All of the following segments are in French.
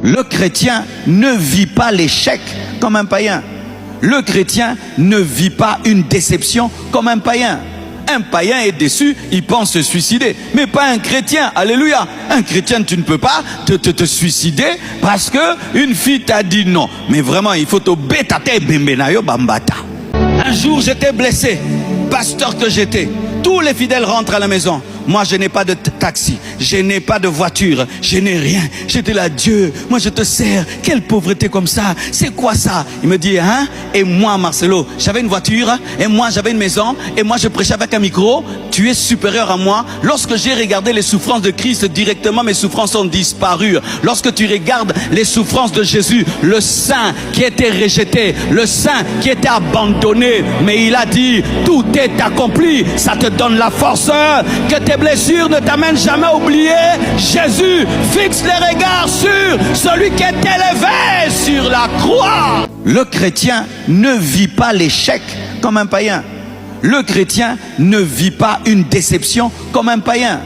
Le chrétien ne vit pas l'échec comme un païen. Le chrétien ne vit pas une déception comme un païen. Un païen est déçu, il pense se suicider. Mais pas un chrétien, alléluia. Un chrétien, tu ne peux pas te suicider parce que une fille t'a dit non. Mais vraiment, il faut te bétater bembenayo bambata. Un jour, j'étais blessé, pasteur que j'étais. Tous les fidèles rentrent à la maison. Moi, je n'ai pas de taxi, je n'ai pas de voiture, je n'ai rien. J'étais là, Dieu, moi je te sers. Quelle pauvreté comme ça, c'est quoi ça? Il me dit, hein? Et moi, Marcelo, j'avais une voiture, et moi j'avais une maison, et moi je prêchais avec un micro. Tu es supérieur à moi. Lorsque j'ai regardé les souffrances de Christ, directement mes souffrances ont disparu. Lorsque tu regardes les souffrances de Jésus, le saint qui était rejeté, le saint qui était abandonné, mais il a dit, tout est accompli. Ça te donne la force que tes blessures ne t'amènent jamais à oublier. Jésus fixe les regards sur celui qui est élevé sur la croix. Le chrétien ne vit pas l'échec comme un païen. Le chrétien ne vit pas une déception comme un païen.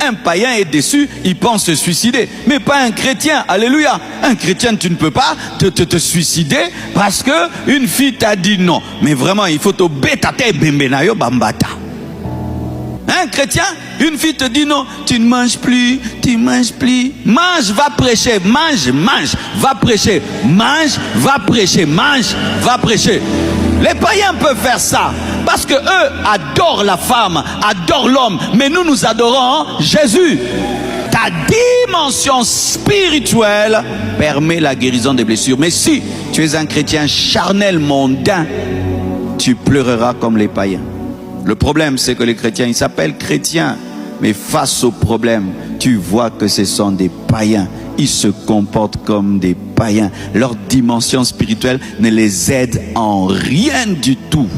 Un païen est déçu, il pense se suicider. Mais pas un chrétien, alléluia. Un chrétien, tu ne peux pas te suicider parce que une fille t'a dit non. Mais vraiment, il faut te bétater bembenayo bambata. Un chrétien, une fille te dit non, tu ne manges plus, tu ne manges plus. Mange, va prêcher, mange, va prêcher. Mange, va prêcher, mange, va prêcher. Les païens peuvent faire ça parce que eux adorent la femme, adorent l'homme, mais nous adorons Jésus. Ta dimension spirituelle permet la guérison des blessures. Mais si tu es un chrétien charnel mondain, tu pleureras comme les païens. Le problème, c'est que les chrétiens, ils s'appellent chrétiens, mais face au problème, tu vois que ce sont des païens. Ils se comportent comme des païens. Leur dimension spirituelle ne les aide en rien du tout.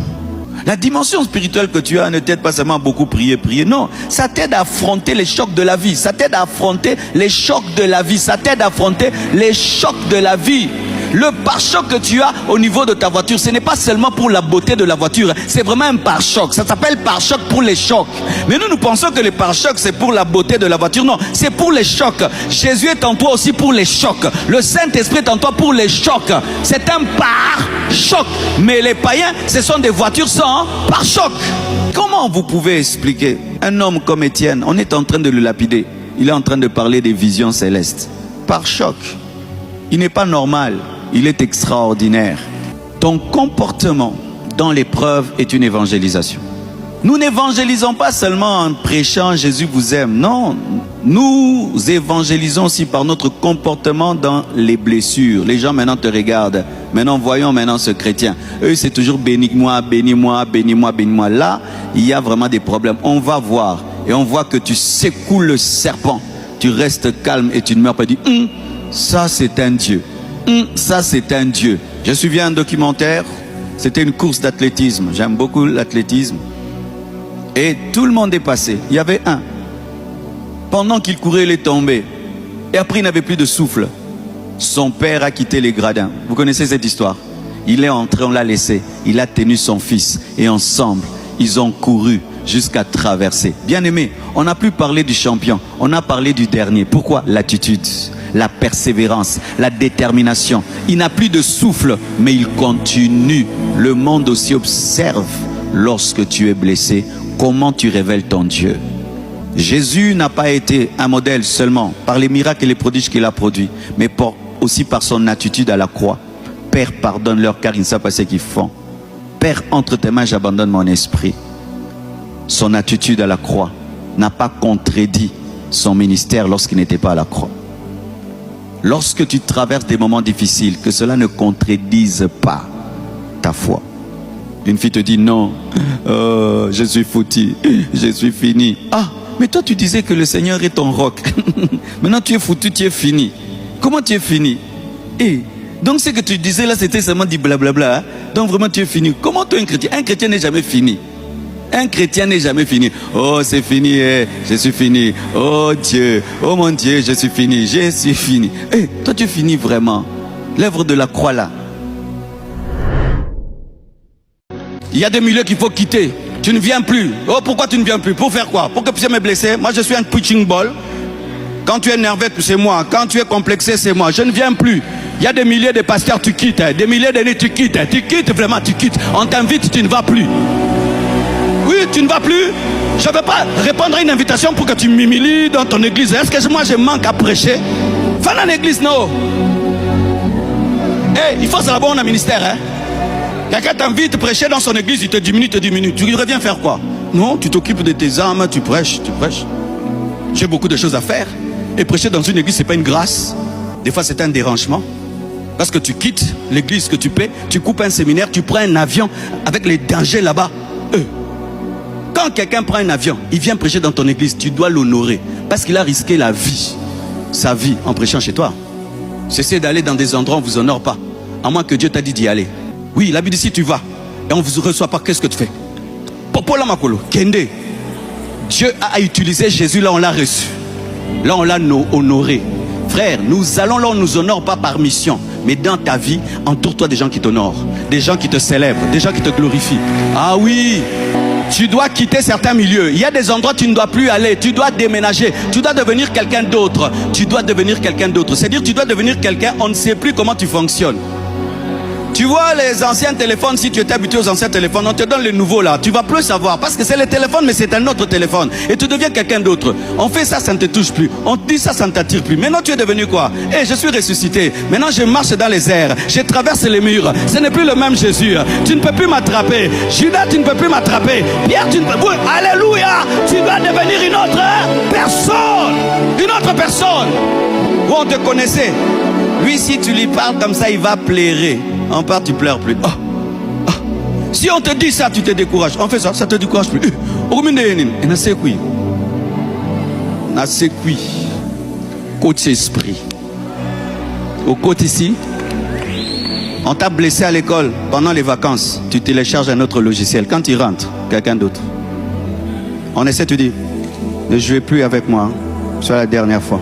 La dimension spirituelle que tu as ne t'aide pas seulement à beaucoup prier. Non, ça t'aide à affronter les chocs de la vie. Ça t'aide à affronter les chocs de la vie. Ça t'aide à affronter les chocs de la vie. Le pare-choc que tu as au niveau de ta voiture, ce n'est pas seulement pour la beauté de la voiture, c'est vraiment un pare-choc. Ça s'appelle pare-choc pour les chocs. Mais nous pensons que les pare-chocs, c'est pour la beauté de la voiture. Non, c'est pour les chocs. Jésus est en toi aussi pour les chocs. Le Saint-Esprit est en toi pour les chocs. C'est un pare-choc. Mais les païens, ce sont des voitures sans pare-choc. Comment vous pouvez expliquer un homme comme Étienne? On est en train de le lapider. Il est en train de parler des visions célestes. Pare-choc. Il n'est pas normal. Il est extraordinaire. Ton comportement dans l'épreuve est une évangélisation. Nous n'évangélisons pas seulement en prêchant Jésus vous aime. Non, nous évangélisons aussi par notre comportement dans les blessures. Les gens maintenant te regardent. Maintenant, voyons maintenant ce chrétien. Eux, c'est toujours bénis-moi, bénis-moi, bénis-moi, bénis-moi. Là, il y a vraiment des problèmes. On va voir et on voit que tu secoues le serpent. Tu restes calme et tu ne meurs pas. Tu dis, ça c'est un Dieu. Ça c'est un Dieu. Je suivais un documentaire. C'était une course d'athlétisme. J'aime beaucoup l'athlétisme. Et tout le monde est passé. Il y avait un. Pendant qu'il courait, il est tombé. Et après, il n'avait plus de souffle. Son père a quitté les gradins. Vous connaissez cette histoire? Il est entré, on l'a laissé. Il a tenu son fils. Et ensemble, ils ont couru jusqu'à traverser. Bien aimé, on n'a plus parlé du champion. On a parlé du dernier. Pourquoi? L'attitude, la persévérance, la détermination. Il n'a plus de souffle, mais il continue. Le monde aussi observe lorsque tu es blessé, comment tu révèles ton Dieu. Jésus n'a pas été un modèle seulement par les miracles et les prodiges qu'il a produits, mais aussi par son attitude à la croix. Père, pardonne-leur car ils ne savent pas ce qu'ils font. Père, entre tes mains, j'abandonne mon esprit. Son attitude à la croix n'a pas contredit son ministère lorsqu'il n'était pas à la croix. Lorsque tu traverses des moments difficiles, que cela ne contredise pas ta foi. Une fille te dit non, je suis foutu, je suis fini. Ah, mais toi tu disais que le Seigneur est ton roc. Maintenant tu es foutu, tu es fini. Comment tu es fini? Donc ce que tu disais là, c'était seulement du blablabla. Hein? Donc vraiment tu es fini. Comment toi un chrétien n'est jamais fini? Un chrétien n'est jamais fini. Oh, c'est fini, je suis fini. Oh Dieu, oh mon Dieu, je suis fini, je suis fini. Toi tu finis vraiment. L'œuvre de la croix là. Il y a des milieux qu'il faut quitter. Tu ne viens plus. Oh, pourquoi tu ne viens plus? Pour faire quoi? Pour que tu puisses me blesser? Moi je suis un pitching ball. Quand tu es nerveux, c'est moi. Quand tu es complexé, c'est moi. Je ne viens plus. Il y a des milliers de pasteurs, tu quittes. Des milliers d'années, tu quittes. Tu quittes, vraiment, tu quittes. On t'invite, tu ne vas plus. Oui, tu ne vas plus. Je ne vais pas répondre à une invitation pour que tu m'humilies dans ton église. Est-ce que moi, je manque à prêcher? Va dans l'église, non. Hey, il faut savoir on a un ministère. Hein? Quelqu'un t'invite à prêcher dans son église, il te diminue, Tu reviens faire quoi? Non, tu t'occupes de tes âmes, tu prêches. J'ai beaucoup de choses à faire. Et prêcher dans une église, ce n'est pas une grâce. Des fois, c'est un dérangement. Parce que tu quittes l'église que tu paies, tu coupes un séminaire, tu prends un avion avec les dangers là-bas. Quand quelqu'un prend un avion, il vient prêcher dans ton église, tu dois l'honorer. Parce qu'il a risqué sa vie, en prêchant chez toi. Cessez d'aller dans des endroits où on ne vous honore pas. À moins que Dieu t'a dit d'y aller. Oui, la Bible dit si tu vas et on ne vous reçoit pas, qu'est-ce que tu fais? Popola makolo, kende. Dieu a utilisé Jésus, là on l'a reçu. Là on l'a honoré. Frère, nous allons là on ne nous honore pas par mission. Mais dans ta vie, entoure-toi des gens qui t'honorent. Des gens qui te célèbrent. Des gens qui te glorifient. Ah oui, tu dois quitter certains milieux. Il y a des endroits où tu ne dois plus aller. Tu dois déménager. Tu dois devenir quelqu'un d'autre. C'est-à-dire tu dois devenir quelqu'un, on ne sait plus comment tu fonctionnes. Tu vois les anciens téléphones, si tu étais habitué aux anciens téléphones, on te donne les nouveaux là. Tu vas plus savoir parce que c'est le téléphone, mais c'est un autre téléphone. Et tu deviens quelqu'un d'autre. On fait ça, ça ne te touche plus. On te dit ça, ça ne t'attire plus. Maintenant, tu es devenu quoi? Je suis ressuscité. Maintenant, je marche dans les airs. Je traverse les murs. Ce n'est plus le même Jésus. Tu ne peux plus m'attraper. Judas, tu ne peux plus m'attraper. Pierre, tu ne peux plus. Alléluia! Tu dois devenir une autre personne. Une autre personne. Où on te connaissait. Lui, si tu lui parles comme ça, il va pleurer. En part, tu pleures plus. Si on te dit ça, tu te décourages. On fait ça, ça te décourage plus. Côté esprit. Au côté ici, on t'a blessé à l'école pendant les vacances. Tu télécharges un autre logiciel. Quand tu rentres, quelqu'un d'autre. On essaie de te dire, ne jouez plus avec moi. C'est la dernière fois.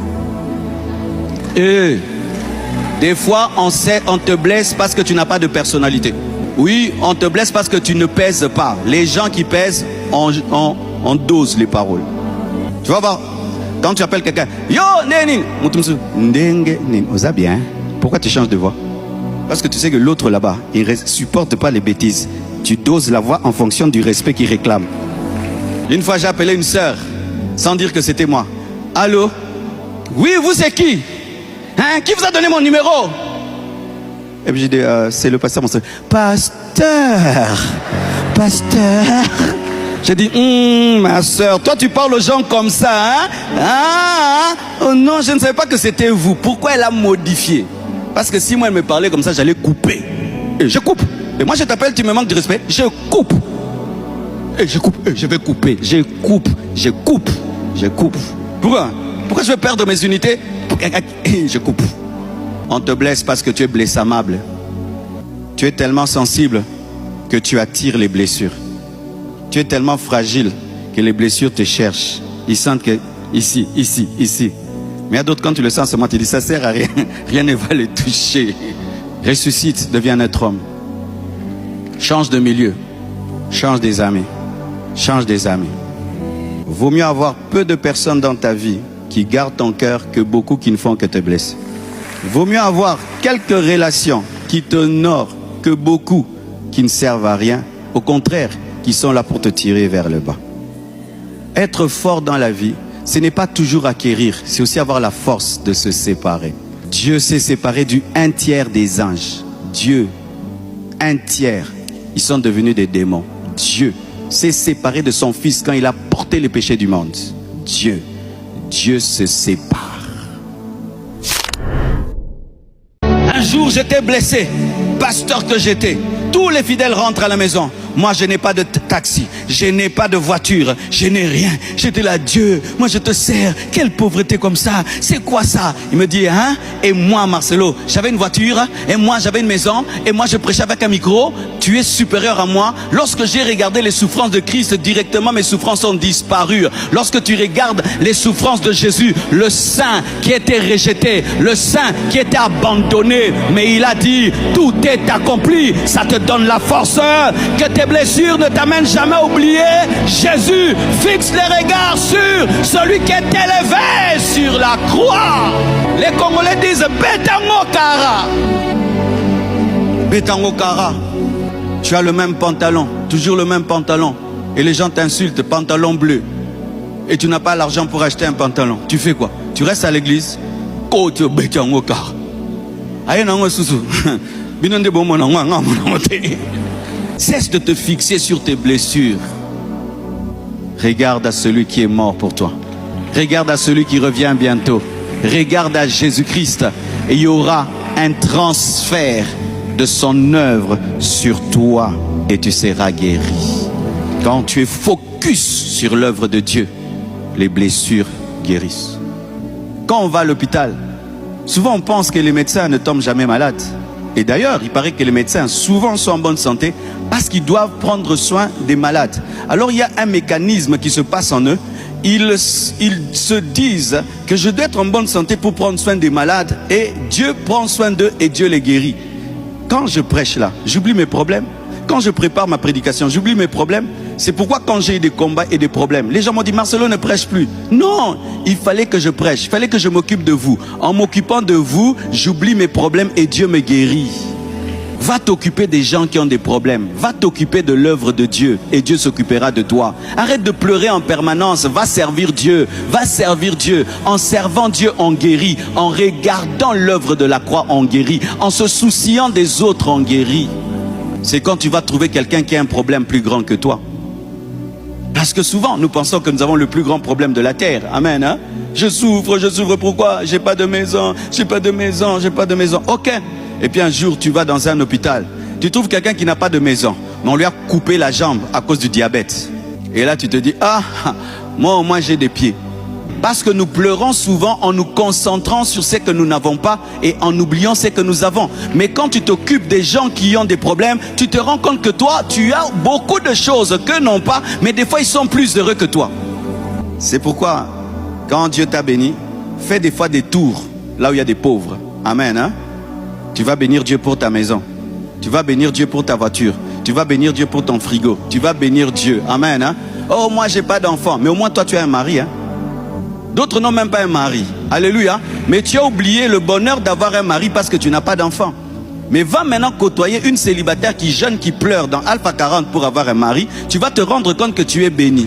Des fois, on te blesse parce que tu n'as pas de personnalité. Oui, on te blesse parce que tu ne pèses pas. Les gens qui pèsent, on dose les paroles. Tu vas voir, quand tu appelles quelqu'un, yo, Nénin, osa bien. Pourquoi tu changes de voix? Parce que tu sais que l'autre là-bas, il ne supporte pas les bêtises. Tu doses la voix en fonction du respect qu'il réclame. Une fois, j'ai appelé une sœur, sans dire que c'était moi. Allô? Oui, vous c'est qui? Hein? Qui vous a donné mon numéro? Et puis j'ai dit, c'est le pasteur, mon soeur. Pasteur. J'ai dit, ma soeur, toi tu parles aux gens comme ça, hein? Oh non, je ne savais pas que c'était vous. Pourquoi elle a modifié? Parce que si moi elle me parlait comme ça, j'allais couper. Et je coupe. Et moi je t'appelle, tu me manques de respect. Je coupe. Et je coupe. Et je vais couper. Je coupe. Pourquoi je vais perdre mes unités? Je coupe. On te blesse parce que tu es blessamable. Tu es tellement sensible que tu attires les blessures. Tu es tellement fragile que les blessures te cherchent. Ils sentent que ici. Mais il y a d'autres, quand tu le sens seulement, tu dis ça sert à rien. Rien ne va les toucher. Ressuscite, deviens un autre homme. Change de milieu. Change des amis. Vaut mieux avoir peu de personnes dans ta vie qui gardent ton cœur que beaucoup qui ne font que te blesser. Vaut mieux avoir quelques relations qui t'honorent que beaucoup qui ne servent à rien, au contraire, qui sont là pour te tirer vers le bas. Être fort dans la vie, ce n'est pas toujours acquérir, c'est aussi avoir la force de se séparer. Dieu s'est séparé du 1/3 des anges. Dieu, 1/3, ils sont devenus des démons. Dieu s'est séparé de son fils quand il a porté les péchés du monde. Dieu se sépare. Un jour, j'étais blessé, pasteur que j'étais. Tous les fidèles rentrent à la maison. Moi, je n'ai pas de taxi, je n'ai pas de voiture, je n'ai rien. J'étais là, Dieu, moi je te sers. Quelle pauvreté comme ça, c'est quoi ça? Il me dit, hein? Et moi, Marcelo, j'avais une voiture, et moi j'avais une maison, et moi je prêchais avec un micro. Tu es supérieur à moi. Lorsque j'ai regardé les souffrances de Christ, directement mes souffrances ont disparu. Lorsque tu regardes les souffrances de Jésus, le saint qui était rejeté, le saint qui était abandonné, mais il a dit, tout est accompli. Ça te donne la force. Que tes blessures ne t'amènent veulent jamais oublier Jésus. Fixe les regards sur celui qui est élevé sur la croix. Les Congolais disent Betango Kara. Betango Kara. Tu as le même pantalon, toujours le même pantalon. Et les gens t'insultent, pantalon bleu. Et tu n'as pas l'argent pour acheter un pantalon. Tu fais quoi? Tu restes à l'église. Côté Betango Kara. Cesse de te fixer sur tes blessures. Regarde à celui qui est mort pour toi. Regarde à celui qui revient bientôt. Regarde à Jésus-Christ. Et il y aura un transfert de son œuvre sur toi. Et tu seras guéri. Quand tu es focus sur l'œuvre de Dieu, les blessures guérissent. Quand on va à l'hôpital, souvent on pense que les médecins ne tombent jamais malades. Et d'ailleurs, il paraît que les médecins souvent sont en bonne santé parce qu'ils doivent prendre soin des malades. Alors il y a un mécanisme qui se passe en eux. Ils se disent que je dois être en bonne santé pour prendre soin des malades. Et Dieu prend soin d'eux et Dieu les guérit. Quand je prêche là, j'oublie mes problèmes. Quand je prépare ma prédication, j'oublie mes problèmes. C'est pourquoi quand j'ai eu des combats et des problèmes, les gens m'ont dit Marcelo ne prêche plus. Non, il fallait que je prêche, il fallait que je m'occupe de vous. En m'occupant de vous, j'oublie mes problèmes et Dieu me guérit. Va t'occuper des gens qui ont des problèmes. Va t'occuper de l'œuvre de Dieu et Dieu s'occupera de toi. Arrête de pleurer en permanence. Va servir Dieu. Va servir Dieu. En servant Dieu, on guérit. En regardant l'œuvre de la croix, on guérit. En se souciant des autres, on guérit. C'est quand tu vas trouver quelqu'un qui a un problème plus grand que toi. Parce que souvent, nous pensons que nous avons le plus grand problème de la terre. Amen. Hein? Je souffre, pourquoi? J'ai pas de maison, j'ai pas de maison, j'ai pas de maison. Ok. Et puis un jour, tu vas dans un hôpital. Tu trouves quelqu'un qui n'a pas de maison. Mais on lui a coupé la jambe à cause du diabète. Et là, tu te dis, ah, moi au moins j'ai des pieds. Parce que nous pleurons souvent en nous concentrant sur ce que nous n'avons pas et en oubliant ce que nous avons. Mais quand tu t'occupes des gens qui ont des problèmes, tu te rends compte que toi, tu as beaucoup de choses qu'eux n'ont pas, mais des fois ils sont plus heureux que toi. C'est pourquoi, quand Dieu t'a béni, fais des fois des tours là où il y a des pauvres. Amen. Hein? Tu vas bénir Dieu pour ta maison. Tu vas bénir Dieu pour ta voiture. Tu vas bénir Dieu pour ton frigo. Tu vas bénir Dieu. Amen. Hein? Oh, moi j'ai pas d'enfant. Mais au moins toi tu as un mari. Hein? D'autres n'ont même pas un mari. Alléluia. Mais tu as oublié le bonheur d'avoir un mari parce que tu n'as pas d'enfant. Mais va maintenant côtoyer une célibataire qui jeûne, qui pleure dans Alpha 40 pour avoir un mari. Tu vas te rendre compte que tu es béni.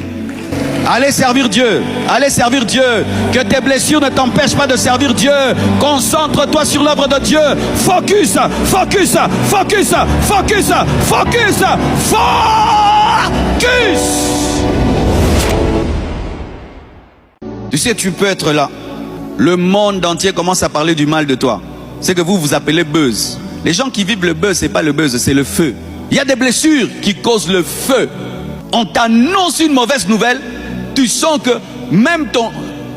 Allez servir Dieu. Allez servir Dieu. Que tes blessures ne t'empêchent pas de servir Dieu. Concentre-toi sur l'œuvre de Dieu. Focus, focus, focus, focus, focus, focus. Tu sais, tu peux être là. Le monde entier commence à parler du mal de toi. C'est que vous appelez buzz. Les gens qui vivent le buzz, c'est pas le buzz, c'est le feu. Il y a des blessures qui causent le feu. On t'annonce une mauvaise nouvelle. Tu sens que même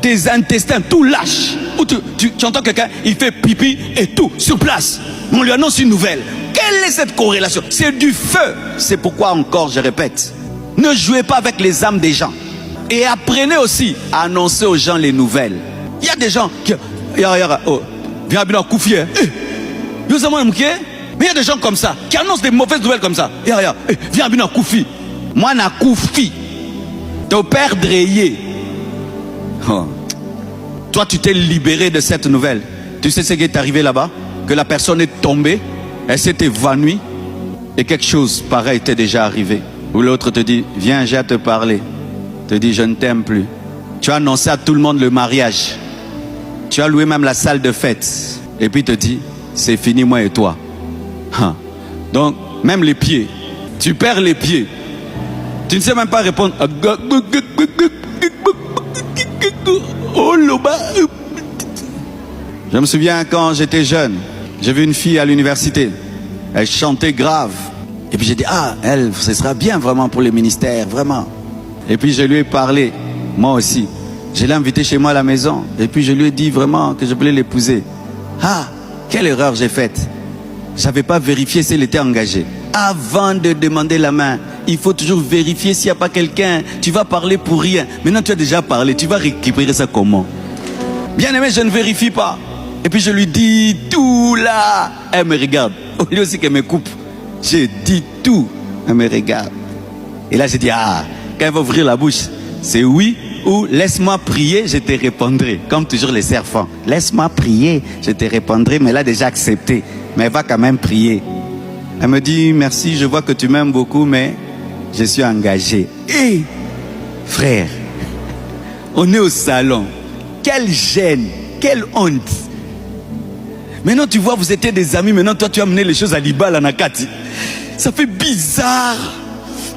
tes intestins, tout lâche. Ou tu entends quelqu'un, il fait pipi et tout, sur place. On lui annonce une nouvelle. Quelle est cette corrélation? C'est du feu. C'est pourquoi encore, je répète, ne jouez pas avec les âmes des gens. Et apprenez aussi à annoncer aux gens les nouvelles. Il y a des gens qui... Oh, viens à Koufi. Mais il y a des gens comme ça, qui annoncent des mauvaises nouvelles comme ça. Viens à Koufi. Moi, na Koufi. Ton père drayé. Oh. Toi, tu t'es libéré de cette nouvelle. Tu sais ce qui est arrivé là-bas? Que la personne est tombée, elle s'est évanouie, et quelque chose pareil était déjà arrivé. Ou l'autre te dit, viens, j'ai à te parler. Te dit, je ne t'aime plus. Tu as annoncé à tout le monde le mariage. Tu as loué même la salle de fête. Et puis te dit, c'est fini, moi et toi. Donc, même les pieds. Tu perds les pieds. Tu ne sais même pas répondre. Je me souviens quand j'étais jeune, j'ai vu une fille à l'université. Elle chantait grave. Et puis j'ai dit, ah, elle, ce sera bien vraiment pour le ministère, vraiment. Et puis je lui ai parlé, moi aussi. Je l'ai invité chez moi à la maison. Et puis je lui ai dit vraiment que je voulais l'épouser. Ah, quelle erreur j'ai faite. Je n'avais pas vérifié si elle était engagée. Avant de demander la main, il faut toujours vérifier s'il n'y a pas quelqu'un. Tu vas parler pour rien. Maintenant tu as déjà parlé, tu vas récupérer ça comment? Bien aimé, je ne vérifie pas. Et puis je lui dis tout là. Elle me regarde. Au lieu aussi qu'elle me coupe, j'ai dit tout. Elle me regarde. Et là, j'ai dit, ah, quand elle va ouvrir la bouche, c'est oui ou laisse-moi prier, je te répondrai. Comme toujours les serpents. Laisse-moi prier, je te répondrai. Mais elle a déjà accepté. Mais elle va quand même prier. Elle me dit, merci, je vois que tu m'aimes beaucoup, mais je suis engagé. Hé, frère, on est au salon. Quelle gêne, quelle honte. Maintenant, tu vois, vous étiez des amis. Maintenant, toi, tu as amené les choses à l'Ibal, à Nakati. Ça fait bizarre.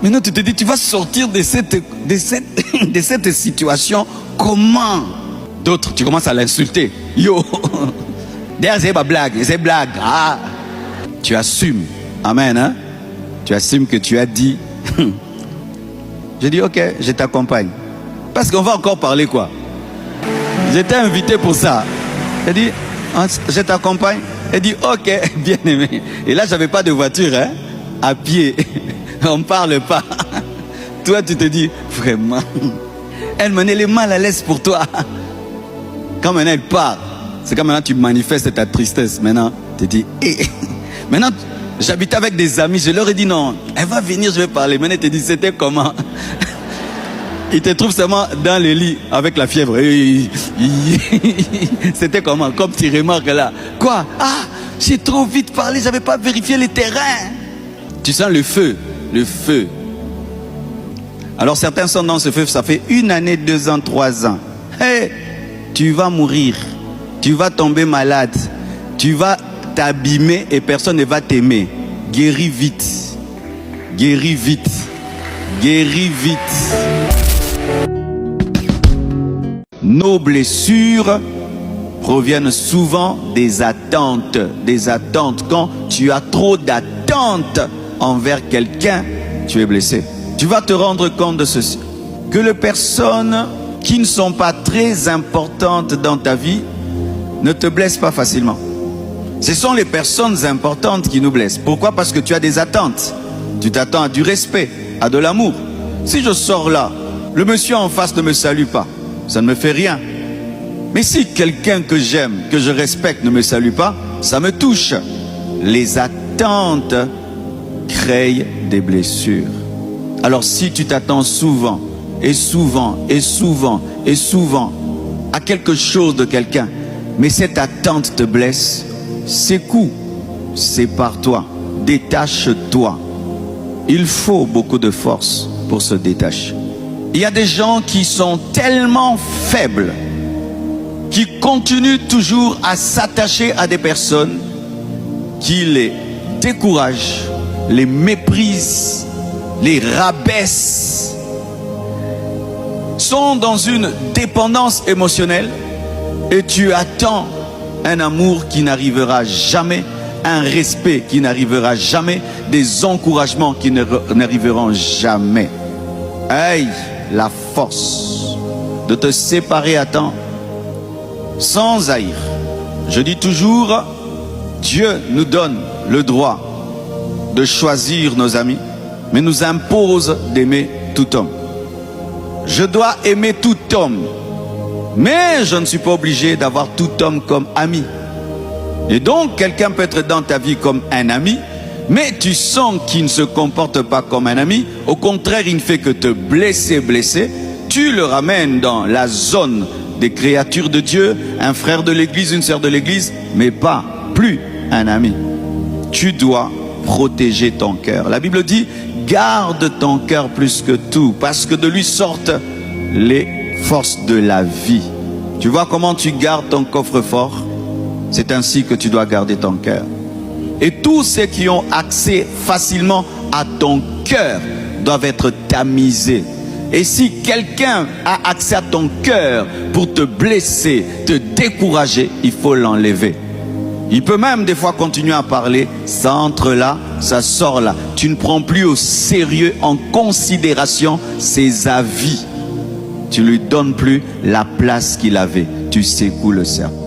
Maintenant, tu te dis, tu vas sortir de cette situation. Comment? D'autres, tu commences à l'insulter. Yo. D'ailleurs, c'est pas blague. C'est blague. Ah. Tu assumes. Amen. Hein? Tu assumes que tu as dit. Je dis, ok, je t'accompagne. Parce qu'on va encore parler quoi? J'étais invité pour ça. Elle dit, je t'accompagne. Elle dit, ok, bien aimé. Et là, j'avais pas de voiture, hein? À pied. On ne parle pas. Toi, tu te dis, vraiment. Elle menait les mal à l'aise pour toi. Quand maintenant elle part, c'est comme maintenant tu manifestes ta tristesse. Maintenant, tu te dis, hey. Maintenant, j'habitais avec des amis, je leur ai dit non, elle va venir, je vais parler. Maintenant, tu te dis, c'était comment? Ils te trouvent seulement dans le lit avec la fièvre. C'était comment? Comme tu remarques là. Quoi? Ah, j'ai trop vite parlé, j'avais pas vérifié les terrains. Tu sens le feu. Le feu. Alors certains sont dans ce feu, ça fait 1 année, 2 ans, 3 ans. Hey, tu vas mourir. Tu vas tomber malade. Tu vas t'abîmer et personne ne va t'aimer. Guéris vite. Guéris vite. Guéris vite. Nos blessures proviennent souvent des attentes. Des attentes. Quand tu as trop d'attentes envers quelqu'un, tu es blessé. Tu vas te rendre compte de ceci. Que les personnes qui ne sont pas très importantes dans ta vie ne te blessent pas facilement. Ce sont les personnes importantes qui nous blessent. Pourquoi? Parce que tu as des attentes. Tu t'attends à du respect, à de l'amour. Si je sors là, le monsieur en face ne me salue pas, ça ne me fait rien. Mais si quelqu'un que j'aime, que je respecte ne me salue pas, ça me touche. Les attentes créent des blessures. Alors si tu t'attends souvent et souvent et souvent et souvent à quelque chose de quelqu'un, mais cette attente te blesse, secoue, sépare-toi, détache-toi. Il faut beaucoup de force pour se détacher. Il y a des gens qui sont tellement faibles, qui continuent toujours à s'attacher à des personnes qui les découragent, les méprisent, les rabaissent, sont dans une dépendance émotionnelle et tu attends un amour qui n'arrivera jamais, un respect qui n'arrivera jamais, des encouragements qui n'arriveront jamais. Aïe, la force de te séparer à temps sans haïr. Je dis toujours, Dieu nous donne le droit de choisir nos amis, mais nous impose d'aimer tout homme. Je dois aimer tout homme, mais je ne suis pas obligé d'avoir tout homme comme ami. Et donc, quelqu'un peut être dans ta vie comme un ami, mais tu sens qu'il ne se comporte pas comme un ami. Au contraire, il ne fait que te blesser. Tu le ramènes dans la zone des créatures de Dieu, un frère de l'église, une sœur de l'église, mais pas plus un ami. Tu dois protéger ton cœur. La Bible dit, garde ton cœur plus que tout, parce que de lui sortent les forces de la vie. Tu vois comment tu gardes ton coffre-fort? C'est ainsi que tu dois garder ton cœur. Et tous ceux qui ont accès facilement à ton cœur doivent être tamisés. Et si quelqu'un a accès à ton cœur pour te blesser, te décourager, il faut l'enlever. Il peut même des fois continuer à parler, ça entre là, ça sort là. Tu ne prends plus au sérieux, en considération ses avis. Tu ne lui donnes plus la place qu'il avait. Tu secoues le serpent.